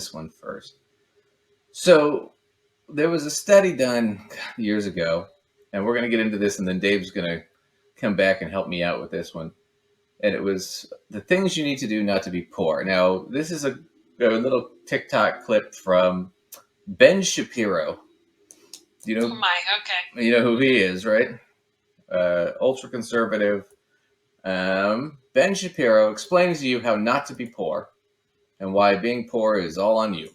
this one first. So there was a study done years ago, and we're going to get into this, and then Dave's going to come back and help me out with this one. And it was the things you need to do not to be poor. Now, this is a little TikTok clip from Ben Shapiro. You know, oh my, okay. You know who he is, right? Ultra conservative. Ben Shapiro explains to you how not to be poor and why being poor is all on you.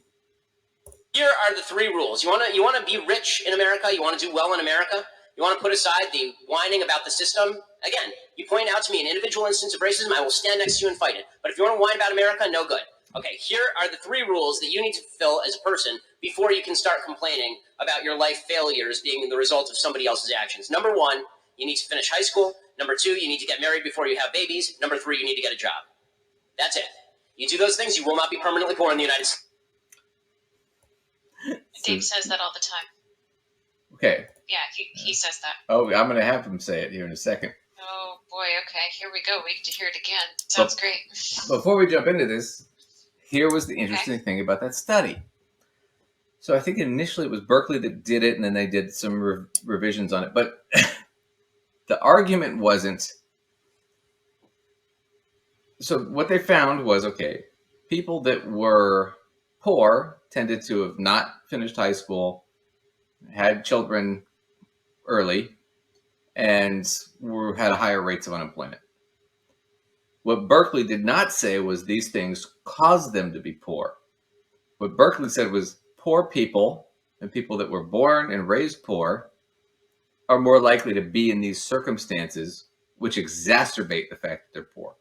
Here are the 3 rules. You want to be rich in America? You want to do well in America? You want to put aside the whining about the system? Again, you point out to me an individual instance of racism, I will stand next to you and fight it. But if you want to whine about America, no good. Okay, here are the 3 rules that you need to fulfill as a person before you can start complaining about your life failures being the result of somebody else's actions. Number 1, you need to finish high school. Number 2, you need to get married before you have babies. Number 3, you need to get a job. That's it. You do those things, you will not be permanently poor in the United States. Dave says that all the time. Okay. Yeah, he says that. Oh, I'm going to have him say it here in a second. Oh, boy, okay. Here we go. We get to hear it again. Sounds great. Before we jump into this, here was the interesting thing about that study. So I think initially it was Berkeley that did it, and then they did some revisions on it. But the argument wasn't... So what they found was, okay, people that were poor tended to have not finished high school, had children early, and had higher rates of unemployment. What Berkeley did not say was these things caused them to be poor. What Berkeley said was poor people and people that were born and raised poor are more likely to be in these circumstances which exacerbate the fact that they're poor.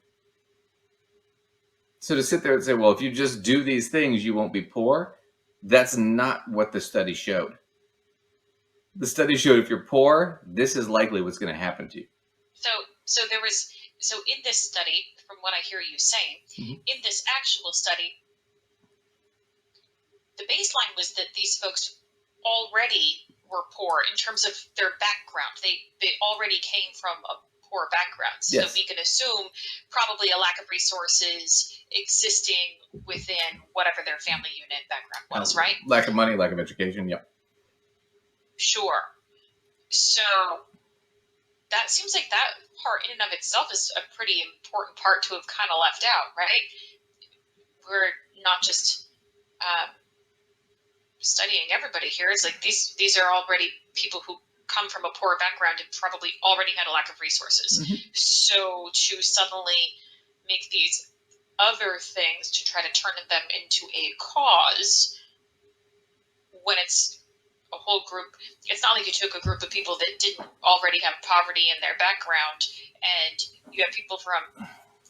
So to sit there and say, well, if you just do these things, you won't be poor, that's not what the study showed. The study showed if you're poor, this is likely what's going to happen to you. So in this study, from what I hear you saying, in this actual study, the baseline was that these folks already were poor in terms of their background. They already came from a poor background. So Yes. we can assume probably a lack of resources existing within whatever their family unit background was, right? Lack of money, lack of education, yep. Sure. So that seems like that part in and of itself is a pretty important part to have kind of left out, right? We're not just studying everybody here. It's like these are already people who come from a poor background and probably already had a lack of resources. So to suddenly make these other things to try to turn them into a cause when it's a whole group, it's not like you took a group of people that didn't already have poverty in their background and you have people from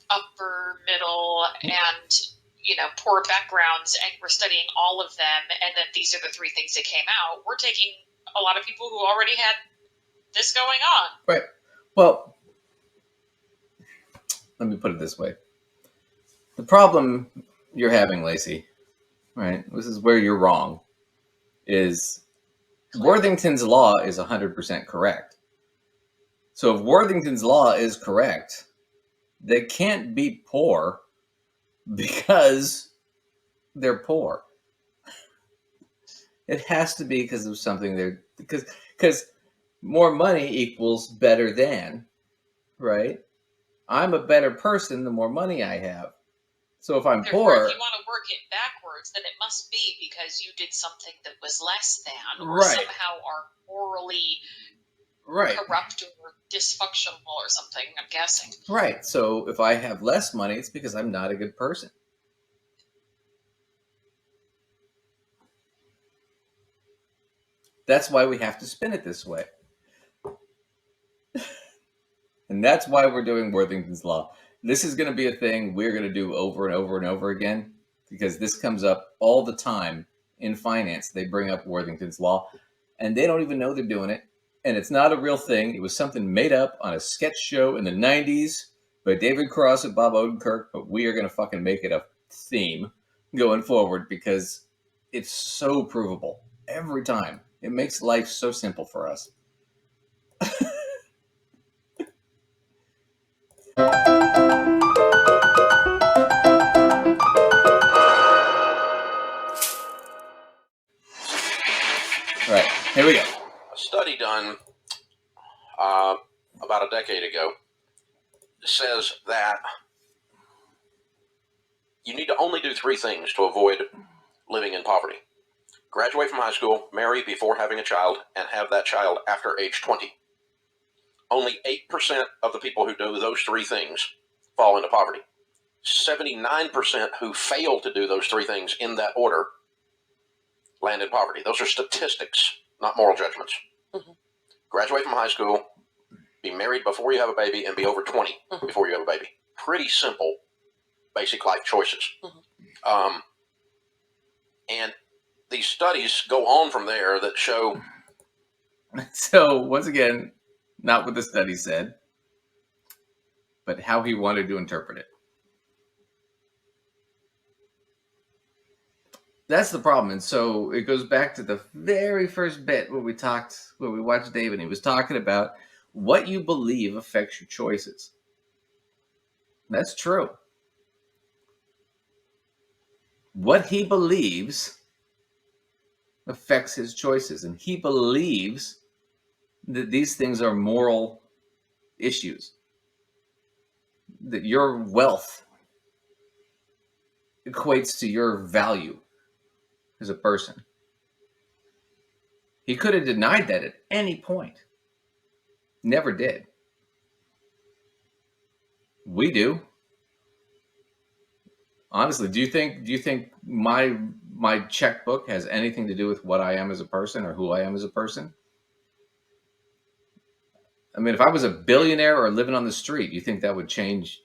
upper, middle, and poor backgrounds, and we're studying all of them, and then these are the 3 things that came out. We're taking a lot of people who already had this going on. Right. Well, let me put it this way. The problem you're having, Lacey, right, this is where you're wrong, is Worthington's law is 100% correct. So if Worthington's law is correct, they can't be poor because they're poor. It has to be because of something because more money equals better than, right? I'm a better person the more money I have. So if I'm Therefore, poor, if you want to work it backwards, then it must be because you did something that was less than, or right, somehow are morally right, corrupt or dysfunctional or something, I'm guessing. Right. So if I have less money, it's because I'm not a good person. That's why we have to spin it this way. And that's why we're doing Worthington's Law. This is going to be a thing we're going to do over and over and over again because this comes up all the time in finance. They bring up Worthington's Law and they don't even know they're doing it. And it's not a real thing. It was something made up on a sketch show in the 90s by David Cross and Bob Odenkirk, but we are going to fucking make it a theme going forward because it's so provable every time. It makes life so simple for us. Right. Here we go. A study done about a decade ago says that you need to only do 3 things to avoid living in poverty. Graduate from high school, marry before having a child, and have that child after age 20. Only 8% of the people who do those 3 things fall into poverty. 79% who fail to do those 3 things in that order land in poverty. Those are statistics, not moral judgments. Mm-hmm. Graduate from high school, be married before you have a baby, and be over 20 before you have a baby. Pretty simple, basic life choices. Mm-hmm. And these studies go on from there that show. So, once again, not what the study said, but how he wanted to interpret it. That's the problem. And so it goes back to the very first bit where we watched David. He was talking about what you believe affects your choices. That's true. What he believes affects his choices. And he believes that these things are moral issues. That your wealth equates to your value as a person. He could have denied that at any point. Never did. We do. Honestly, do you think my checkbook has anything to do with what I am as a person or who I am as a person? I mean, if I was a billionaire or living on the street, you think that would change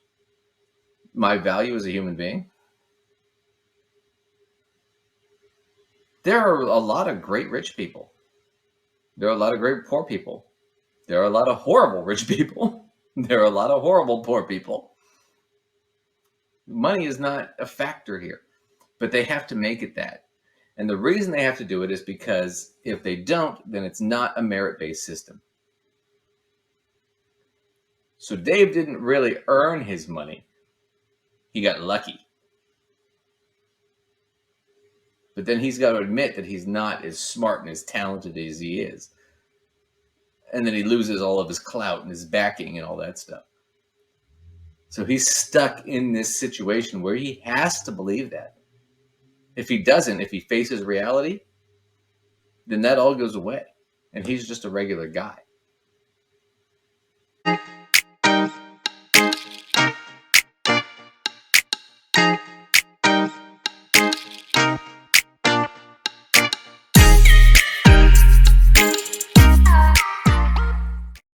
my value as a human being? There are a lot of great rich people. There are a lot of great poor people. There are a lot of horrible rich people. There are a lot of horrible poor people. Money is not a factor here, but they have to make it that. And the reason they have to do it is because if they don't, then it's not a merit-based system. So Dave didn't really earn his money. He got lucky. But then he's got to admit that he's not as smart and as talented as he is. And then he loses all of his clout and his backing and all that stuff. So he's stuck in this situation where he has to believe that. If he doesn't, if he faces reality, then that all goes away. And he's just a regular guy.